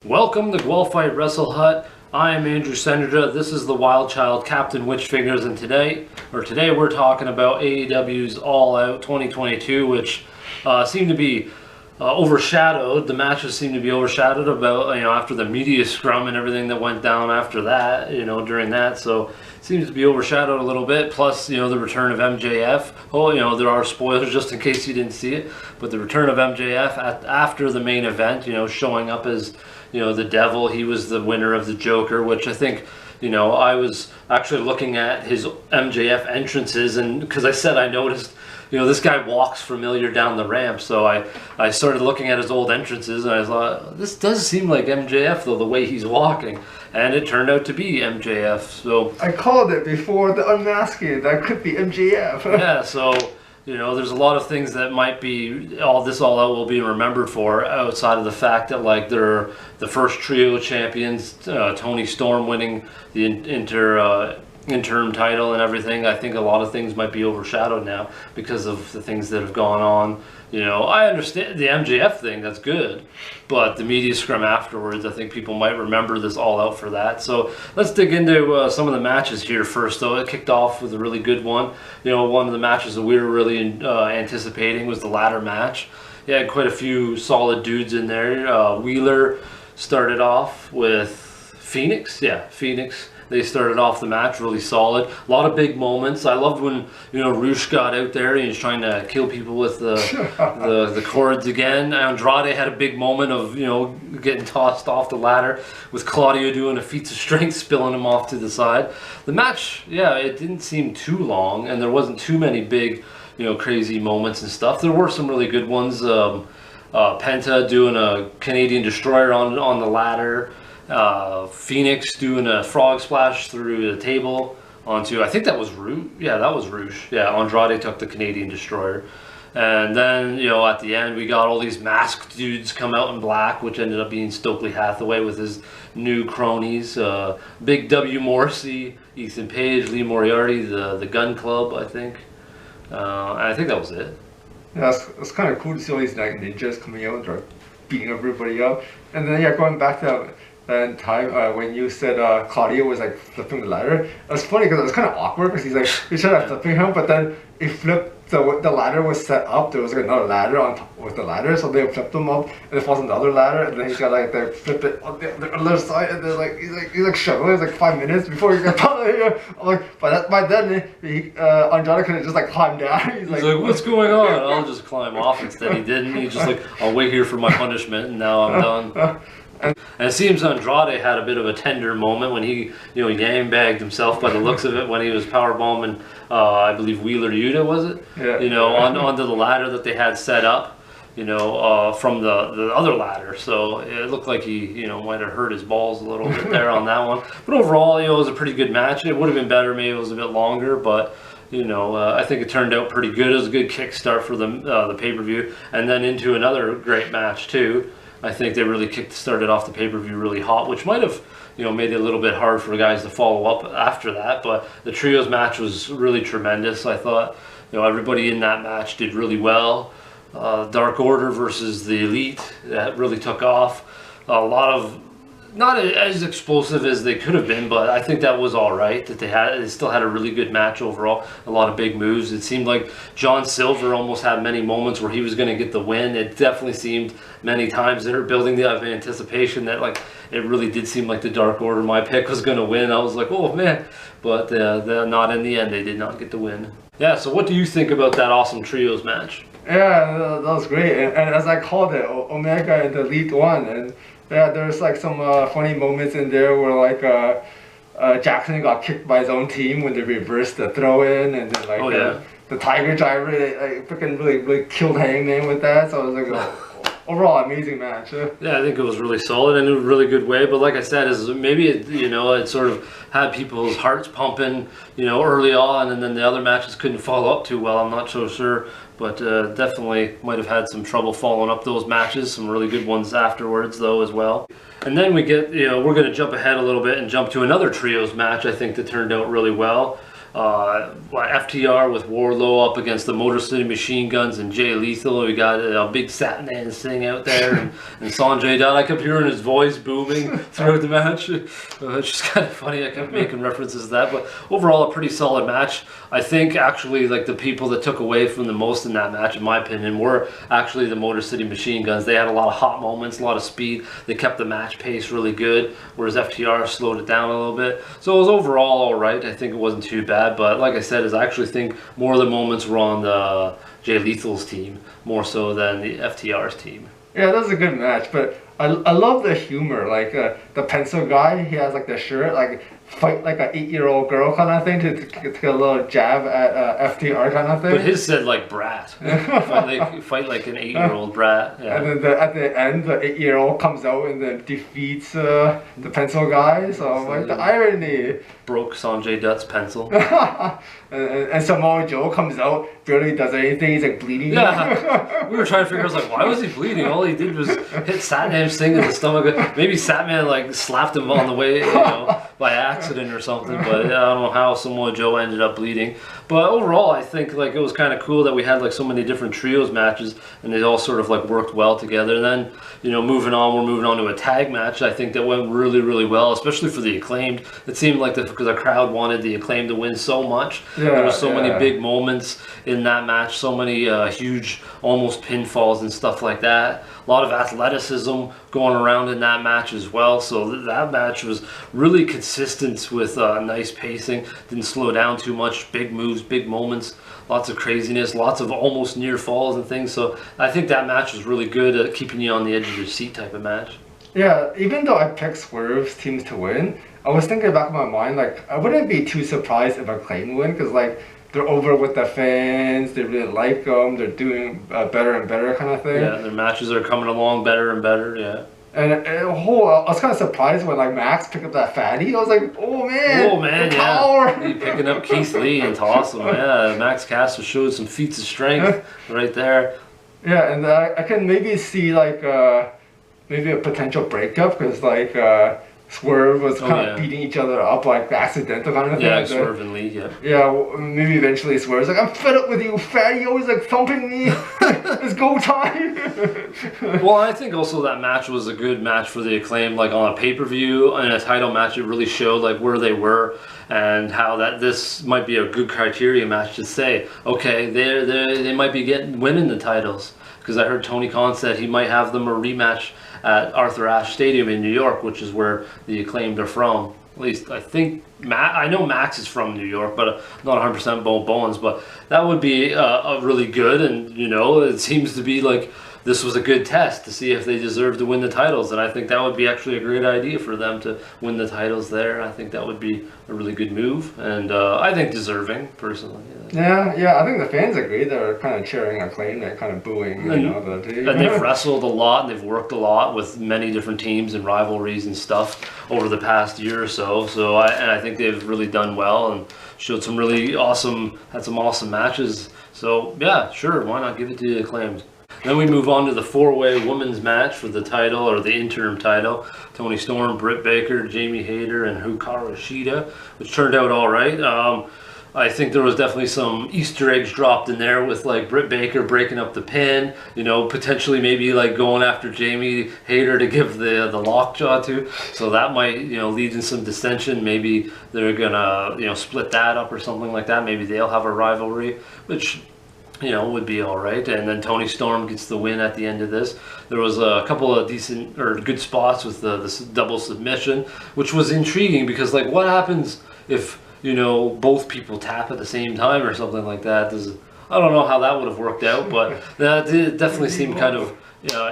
Welcome to Guelph Fight Wrestle Hut. I am Andrew Sennedra. This is the Wild Child Captain Witchfingers, and today we're talking about AEW's All Out 2022, which seemed to be overshadowed. The matches seemed to be overshadowed about after the media scrum and everything that went down after that. During that, so it seems to be overshadowed a little bit. Plus, the return of MJF. Oh, there are spoilers just in case you didn't see it, but the return of MJF after the main event. Showing up as the devil. He was the winner of the Joker, which I think, I was actually looking at his MJF entrances, and because I said I noticed, this guy walks familiar down the ramp, so I started looking at his old entrances, and I thought, this does seem like MJF, though, the way he's walking, and it turned out to be MJF, so... I called it before the unmasking, that could be MJF. Yeah, so... there's a lot of things that might be all out will be remembered for, outside of the fact that they're the first trio champions, Tony Storm winning the interim title and everything. I think a lot of things might be overshadowed now because of the things that have gone on. I understand the MJF thing, that's good, but the media scrum afterwards, I think people might remember this All Out for that. So let's dig into some of the matches here first, though. It kicked off with a really good one. One of the matches that we were really anticipating was the ladder match. You had quite a few solid dudes in there. Wheeler started off with Phoenix. Yeah, Phoenix. They started off the match really solid. A lot of big moments. I loved when Roosh got out there and he's trying to kill people with the cords again. Andrade had a big moment of getting tossed off the ladder with Claudio doing a feats of strength, spilling him off to the side. The match, yeah, it didn't seem too long, and there wasn't too many big crazy moments and stuff. There were some really good ones. Penta doing a Canadian Destroyer on the ladder. Phoenix doing a frog splash through the table onto, I think that was Roosh. Yeah, that was Roosh. Yeah, Andrade took the Canadian Destroyer. And then, at the end, we got all these masked dudes come out in black, which ended up being Stokely Hathaway with his new cronies. Big W. Morrissey, Ethan Page, Lee Moriarty, the Gun Club, I think. And I think that was it. Yeah, it's kind of cool to see all these ninjas coming out and start beating everybody up. And then, going back to that time when you said Claudio was flipping the ladder, it was funny because it was kind of awkward because he's trying to flipping him, but then he flipped the ladder was set up. There was another ladder on top with the ladder, so they flipped him up, and it falls on the other ladder, and then he's got they flip it on the other side, and then he's struggling. It's 5 minutes before he got out of here. I'm like, by then Andrade could have just climbed down. He's like, what's going on? I'll just climb off. Instead, he didn't. He's just I'll wait here for my punishment, and now I'm done. And it seems Andrade had a bit of a tender moment when he, yam bagged himself by the looks of it when he was powerbombing, I believe Wheeler Yuta, was it? Yeah. Onto the ladder that they had set up, from the other ladder. So it looked like he, might have hurt his balls a little bit there on that one. But overall, it was a pretty good match. It would have been better maybe it was a bit longer, but I think it turned out pretty good. It was a good kickstart for the pay-per-view, and then into another great match too. I think they really started off the pay-per-view really hot, which might have, made it a little bit hard for guys to follow up after that. But the trios match was really tremendous. I thought, everybody in that match did really well. Dark Order versus the Elite, that really took off. A lot of, not as explosive as they could have been, but I think that was all right. That they still had a really good match overall. A lot of big moves. It seemed like John Silver almost had many moments where he was going to get the win. It definitely seemed many times they were building the anticipation that it really did seem like the Dark Order, my pick, was going to win. I was like, oh man, but not in the end. They did not get the win. Yeah. So what do you think about that awesome trios match? Yeah, that was great. And as I called it, Omega and the Elite won. And yeah, there's some funny moments in there where Jackson got kicked by his own team when they reversed the throw in, and then the Tiger Driver, they freaking really killed Hangman with that. So it was overall amazing match. Yeah, I think it was really solid and in a really good way. But like I said, maybe it sort of had people's hearts pumping early on, and then the other matches couldn't follow up too well. I'm not so sure. But definitely might have had some trouble following up those matches. Some really good ones afterwards, though, as well. And then we get, we're going to jump ahead a little bit and jump to another trios match, I think, that turned out really well. FTR with Wardlow up against the Motor City Machine Guns and Jay Lethal. We got a big Satman sing out there, and Sanjay Dutt. I kept hearing his voice booming throughout the match. It's just kind of funny. I kept making references to that, but overall a pretty solid match. I think actually like the people that took away from the most in that match, in my opinion, were actually the Motor City Machine Guns. They had a lot of hot moments, a lot of speed. They kept the match pace really good, whereas FTR slowed it down a little bit. So it was overall all right. I think it wasn't too bad, but like I said, I actually think more of the moments were on the Jay Lethal's team more so than the FTR's team. Yeah, that was a good match, but I love the humor. Like the pencil guy, he has like the shirt, like fight like an 8-year-old girl kind of thing to take a little jab at FTR kind of thing. But his said like brat, fight like an 8-year-old brat. Yeah. And then at the end, the 8-year-old comes out and then defeats the pencil guy. So like the irony. Broke Sanjay Dutt's pencil. and Samoa Joe comes out, barely does anything. He's like bleeding. Yeah, we were trying to figure out like why was he bleeding? All he did was hit Satnam's thing in the stomach. Maybe Satman like slapped him on the way, by accident or something. But yeah, I don't know how Samoa Joe ended up bleeding. But overall, I think like it was kind of cool that we had like so many different trios matches, and they all sort of like worked well together. And then we're moving on to a tag match. I think that went really, really well, especially for the Acclaimed. It seemed like because the crowd wanted the Acclaimed to win so much. There were so many big moments in that match, so many huge almost pinfalls and stuff like that. A lot of athleticism going around in that match as well. So that match was really consistent with nice pacing. Didn't slow down too much. Big moves, big moments. Lots of craziness, lots of almost near falls and things. So I think that match was really good at keeping you on the edge of your seat type of match. Yeah, even though I picked Swerve's teams to win, I was thinking back in my mind, like, I wouldn't be too surprised if Acclaim win, because, like, they're over with the fans, they really like them, they're doing better and better kind of thing. Yeah, their matches are coming along better and better, yeah. And I was kind of surprised when, like, Max picked up that fatty. I was like, oh man, yeah. He picking up Keith Lee and tossing him. Yeah, Max Caster showed some feats of strength right there. Yeah, and I can maybe see, like, maybe a potential breakup, because, like, Swerve was kind of beating each other up, like accidental kind of thing. Yeah, like Swerve and Lee, yeah. Yeah, well, maybe eventually Swerve's like, I'm fed up with you, fatty, always like thumping me. It's go time. Well, I think also that match was a good match for the Acclaim, like on a pay-per-view and a title match. It really showed like where they were and how that this might be a good criteria match to say, okay, they might be winning the titles. Because I heard Tony Khan said he might have them a rematch at Arthur Ashe Stadium in New York, which is where the Acclaimed are from. At least I think I know Max is from New York, but not 100% Bones. But that would be a really good, and it seems to be like this was a good test to see if they deserve to win the titles, and I think that would be actually a great idea for them to win the titles there. I think that would be a really good move, and I think deserving, personally. Yeah, I think the fans agree. They're kind of cheering Acclaim, they're kind of booing, the team. And they've wrestled a lot, and they've worked a lot with many different teams and rivalries and stuff over the past year or so. So I think they've really done well and showed some really awesome matches. So yeah, sure, why not give it to the Acclaimed? Then we move on to the four-way women's match for the title, or the interim title. Toni Storm, Britt Baker, Jamie Hayter, and Hikaru Shida, which turned out all right. I think there was definitely some Easter eggs dropped in there with like Britt Baker breaking up the pin, potentially maybe like going after Jamie Hayter to give the lockjaw to. So that might, lead in some dissension. Maybe they're gonna, split that up or something like that. Maybe they'll have a rivalry, which would be all right. And then Toni Storm gets the win at the end of this. There was a couple of decent or good spots with the double submission, which was intriguing because like what happens if both people tap at the same time or something like that? I don't know how that would have worked out, but that definitely seemed kind of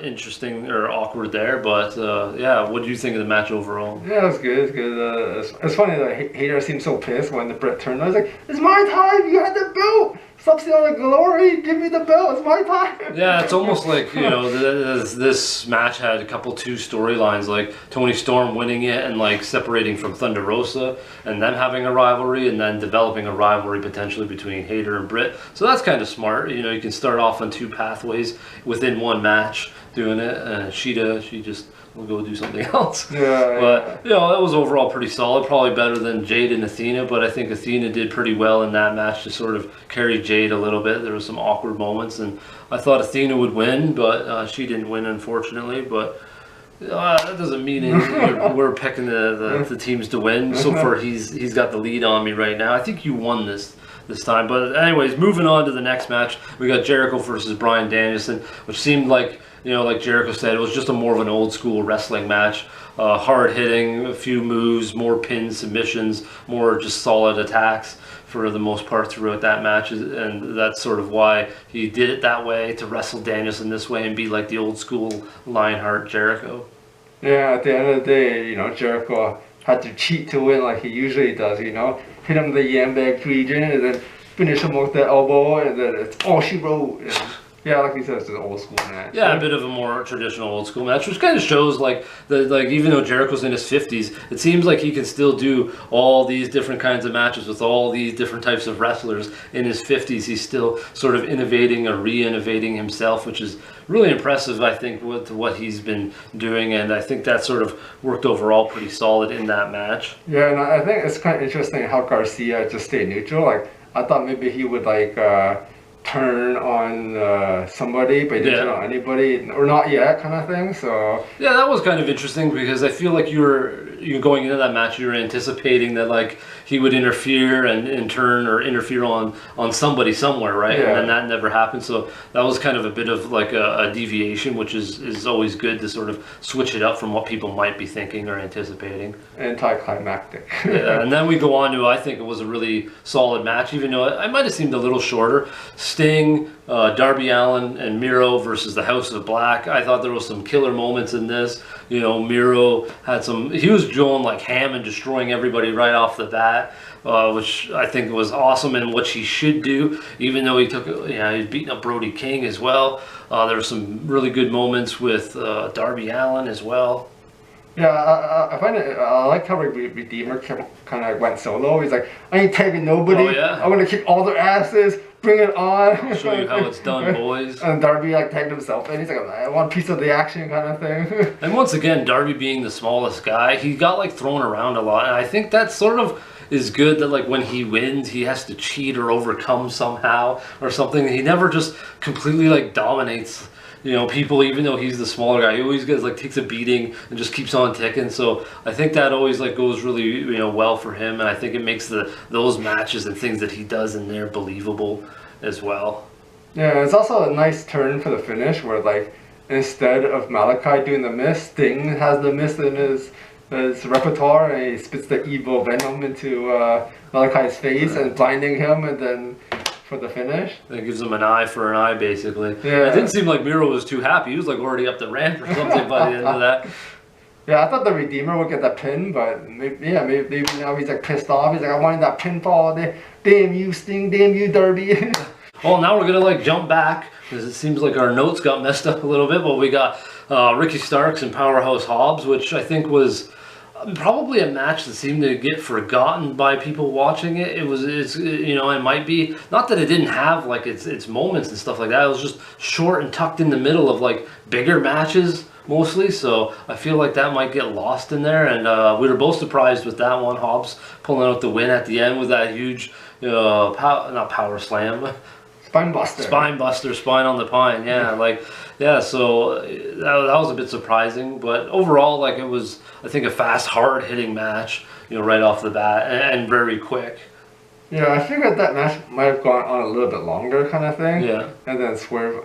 interesting or awkward there. But yeah, what do you think of the match overall? Yeah, it was good. It's good. It's funny that Hayter seemed so pissed when the Britt turned. I was like, "It's my time. You had the belt. Stop stealing the glory. Give me the belt. It's my time." Yeah, it's almost like this match had a couple two storylines, like Toni Storm winning it and like separating from Thunder Rosa, and them having a rivalry, and then developing a rivalry potentially between Hayter and Britt. So that's kind of smart. You can start off on two pathways within one match. doing it. Sheeta, she just will go do something else. Yeah. But you know, that was overall pretty solid. Probably better than Jade and Athena, but I think Athena did pretty well in that match to sort of carry Jade a little bit. There was some awkward moments, and I thought Athena would win, but she didn't win, unfortunately. But that doesn't mean we're picking the teams to win. So far, he's got the lead on me right now. I think you won this time. But anyways, moving on to the next match, we got Jericho versus Bryan Danielson, which seemed like, you know, like Jericho said, it was just a more of an old school wrestling match. Hard hitting, a few moves, more pins, submissions, more just solid attacks for the most part throughout that match, and that's sort of why he did it that way, to wrestle Danielson this way and be like the old school Lionheart Jericho. Yeah, at the end of the day, you know, Jericho had to cheat to win like he usually does, you know. Hit him with the Yambag region and then finish him with the elbow, and then it's all she wrote. And yeah, like he said, it's an old school match. Yeah, a bit of a more traditional old school match, which kind of shows like even though Jericho's in his 50s, it seems like he can still do all these different kinds of matches with all these different types of wrestlers. In his 50s, he's still sort of innovating or re-innovating himself, which is really impressive, I think, with what he's been doing, and I think that sort of worked overall pretty solid in that match. Yeah, and I think it's kind of interesting how Garcia just stayed neutral. Like, I thought maybe he would like turn on somebody, but he didn't turn on anybody, or not yet, kind of thing. So yeah, that was kind of interesting, because I feel like you're going into that match, you're anticipating that like he would interfere and turn or interfere on somebody somewhere, right? Yeah. And that never happened. So that was kind of a bit of like a deviation, which is always good to sort of switch it up from what people might be thinking or anticipating. Anticlimactic. Yeah, and then we go on to, I think it was a really solid match, even though it might have seemed a little shorter. Sting, Darby Allin, and Miro versus the House of Black. I thought there was some killer moments in this. You know, Miro had he was going like ham and destroying everybody right off the bat, which I think was awesome and what he should do, even though he took, he's beating up Brody King as well. There were some really good moments with Darby Allin as well. Yeah, I find it, I like how Redeemer kind of went solo. He's like, I ain't taking nobody. Oh, yeah? I'm going to kick all their asses. Bring it on. I'll show you how it's done, boys. And Darby like tagged himself in. He's like, I want a piece of the action kind of thing. And once again, Darby being the smallest guy, he got like thrown around a lot. And I think that sort of is good, that like when he wins, he has to cheat or overcome somehow or something. He never just completely like dominates, you know, people, even though he's the smaller guy. He always gets like takes a beating and just keeps on ticking. So I think that always like goes really, you know, well for him, and I think it makes those matches and things that he does in there believable as well. Yeah, it's also a nice turn for the finish where like instead of Malachi doing the mist, Sting has the mist in his repertoire, and he spits the evil venom into Malachi's face and blinding him, and then for the finish. That gives him an eye for an eye, basically. Yeah. It didn't seem like Miro was too happy. He was like already up the ramp or something by the end of that. Yeah, I thought the Redeemer would get that pin, but maybe now he's like pissed off. He's like, I wanted that pinfall. Damn you, Sting. Damn you, Darby. Well, now we're going to like jump back, because it seems like our notes got messed up a little bit, but we got Ricky Starks and Powerhouse Hobbs, which I think was probably a match that seemed to get forgotten by people watching it. It's you know, it might be, not that it didn't have like its moments and stuff like that. It was just short and tucked in the middle of like bigger matches mostly, so I feel like that might get lost in there, and we were both surprised with that one. Hobbs pulling out the win at the end with that huge not power slam, Spine buster, spine on the pine. Yeah, so that was a bit surprising, but overall, like, it was, I think, a fast, hard hitting match, you know, right off the bat, and very quick. Yeah, I figured that match might have gone on a little bit longer, kind of thing. Yeah. And then Swerve,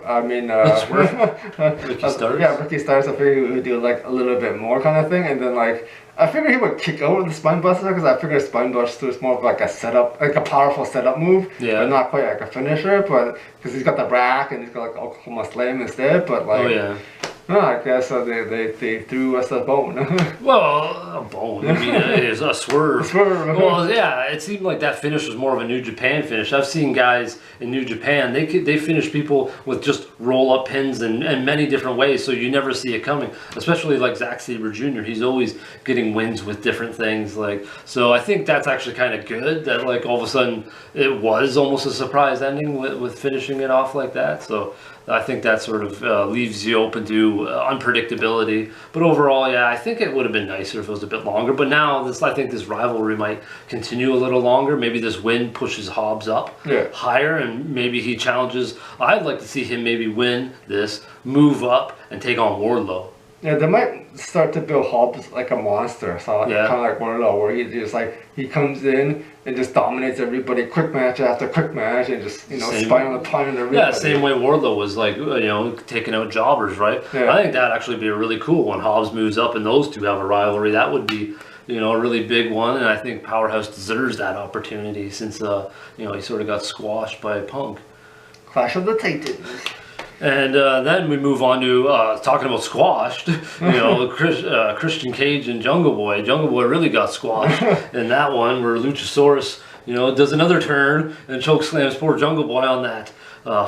Ricky Starks. Yeah, Ricky Starks. I figured he would do like a little bit more, kind of thing, and then like I figured he would kick out with the spine buster, because I figured spine buster is more of like a setup, like a powerful setup move. Yeah. But not quite like a finisher, but because he's got the rack and he's got like Oklahoma Slam instead. But like, Oh yeah. No, I guess they threw us a bone. Well, a bone. I mean, it is a swerve. Swerve. Well, yeah, it seemed like that finish was more of a New Japan finish. I've seen guys in New Japan, they finish people with just roll-up pins and many different ways, so you never see it coming. Especially like Zack Sabre Jr., he's always getting wins with different things. Like, so I think that's actually kind of good that like all of a sudden it was almost a surprise ending with finishing it off like that. So I think that sort of leaves you open to unpredictability. But overall, yeah, I think it would have been nicer if it was a bit longer. But now, I think this rivalry might continue a little longer. Maybe this win pushes Hobbs up higher, and maybe he challenges. I'd like to see him maybe win this, move up, and take on Wardlow. Yeah, they might start to build Hobbs like a monster, so kind of like Wardlow, where he just like he comes in and just dominates everybody, quick match after quick match, and just spinal upon everybody. Yeah, same way Wardlow was like taking out jobbers, right? Yeah. I think that'd actually be a really cool when Hobbs moves up and those two have a rivalry. That would be a really big one, and I think Powerhouse deserves that opportunity since he sort of got squashed by Punk. Clash of the Titans. And then we move on to talking about squashed. Christian Cage and Jungle Boy. Jungle Boy really got squashed in that one where Luchasaurus, does another turn and chokeslams poor Jungle Boy on that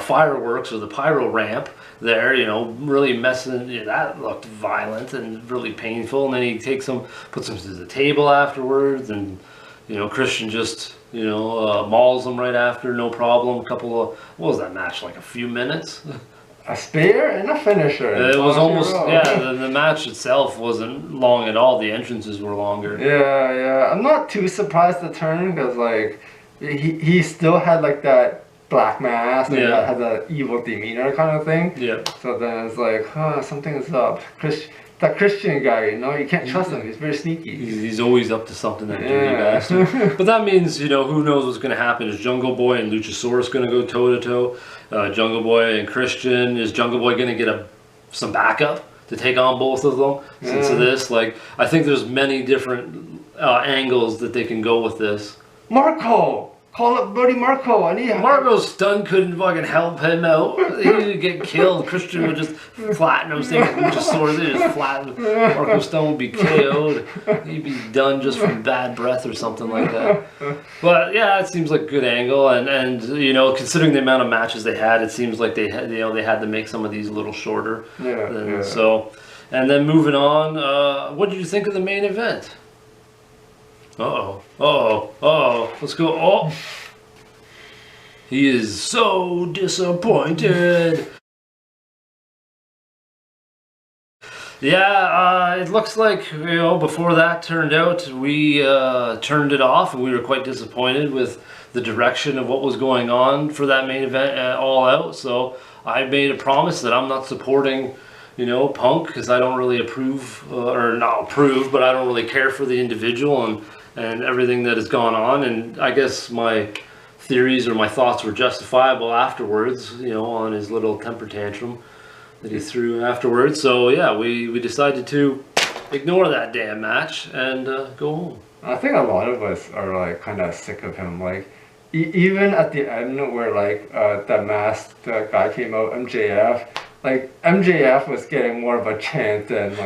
fireworks or the pyro ramp there. Really messing. That looked violent and really painful. And then he puts him to the table afterwards, and Christian just. Mauls him right after, no problem. What was that match, like a few minutes? A spear and a finisher. It was almost, the match itself wasn't long at all. The entrances were longer. Yeah. I'm not too surprised the turn, because, like, he still had, like, that black mask and had that evil demeanor kind of thing. Yeah. So then it's like, something's up. That Christian guy, you can't trust him. He's very sneaky. He's always up to something, that dirty bastard. But that means, who knows what's going to happen. Is Jungle Boy and Luchasaurus going to go toe-to-toe? Jungle Boy and Christian. Is Jungle Boy going to get some backup to take on both of them? Since of this, I think there's many different angles that they can go with this. Marco! Call up Buddy Marco. Marco's stun couldn't fucking help him out. He would get killed. Christian would just flatten him. Same with Luchasaurus. They just flatten. Marco Stone would be KO'd. He'd be done just from bad breath or something like that. But yeah, it seems like a good angle. And considering the amount of matches they had, it seems like they had to make some of these a little shorter. So, and then moving on, what did you think of the main event? Let's go. Oh, he is so disappointed. Yeah, it looks like, before that turned out, we turned it off, and we were quite disappointed with the direction of what was going on for that main event All Out. So I made a promise that I'm not supporting Punk, because I don't really but I don't really care for the individual and everything that has gone on. And I guess my theories or my thoughts were justifiable afterwards, on his little temper tantrum that he threw afterwards. So yeah, we decided to ignore that damn match and go home. I think a lot of us are kind of sick of him. Even at the end where that masked guy came out, MJF. MJF was getting more of a chant than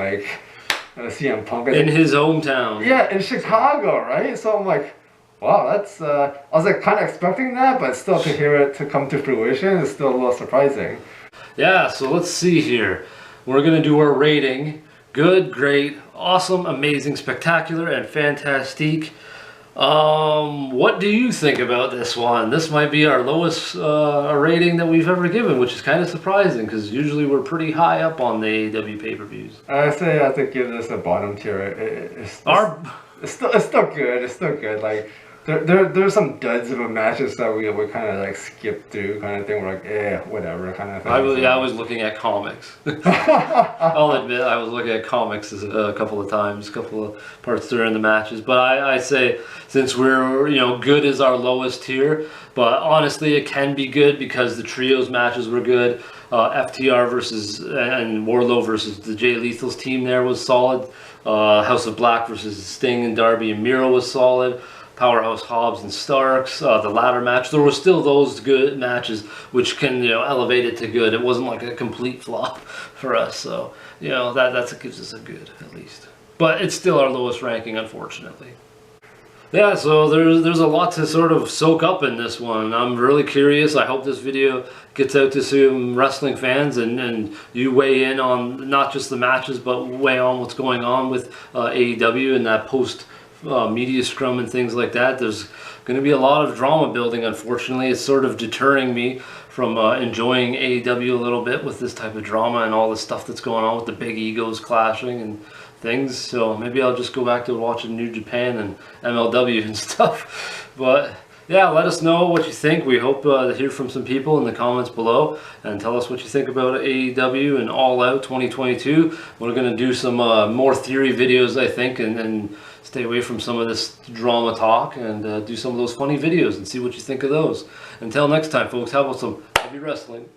CM Punk. In his hometown. Yeah, in Chicago, right? So I'm like, wow, that's, I was kind of expecting that, but still to hear it to come to fruition is still a little surprising. Yeah, so let's see here. We're going to do our rating. Good, great, awesome, amazing, spectacular, and fantastique. What do you think about this one? This might be our lowest rating that we've ever given, which is kind of surprising because usually we're pretty high up on the AEW pay-per-views. I say I have to give this a bottom tier. It's still good. It's still good. There's some duds of a matches that we kind of skip through kind of thing. We're like, whatever kind of thing. I was looking at comics. I'll admit I was looking at comics a couple of times, a couple of parts during the matches. But I say since we're good is our lowest tier, but honestly it can be good because the trios matches were good. FTR and Wardlow versus the Jay Lethal's team there was solid. House of Black versus Sting and Darby and Miro was solid. Powerhouse Hobbs and Starks, the ladder match. There were still those good matches which can elevate it to good. It wasn't like a complete flop for us, so that gives us a good at least. But it's still our lowest ranking, unfortunately. Yeah, so there's a lot to sort of soak up in this one. I'm really curious. I hope this video gets out to some wrestling fans and you weigh in on not just the matches but weigh on what's going on with AEW and that post media scrum and things like that. There's going to be a lot of drama building, unfortunately. It's sort of deterring me from enjoying AEW a little bit with this type of drama and all the stuff that's going on with the big egos clashing and things. So maybe I'll just go back to watching New Japan and MLW and stuff. But yeah, let us know what you think. We hope to hear from some people in the comments below, and tell us what you think about AEW and All Out 2022. We're going to do some more theory videos, I think, and stay away from some of this drama talk, and do some of those funny videos and see what you think of those. Until next time, folks, how about some heavy wrestling?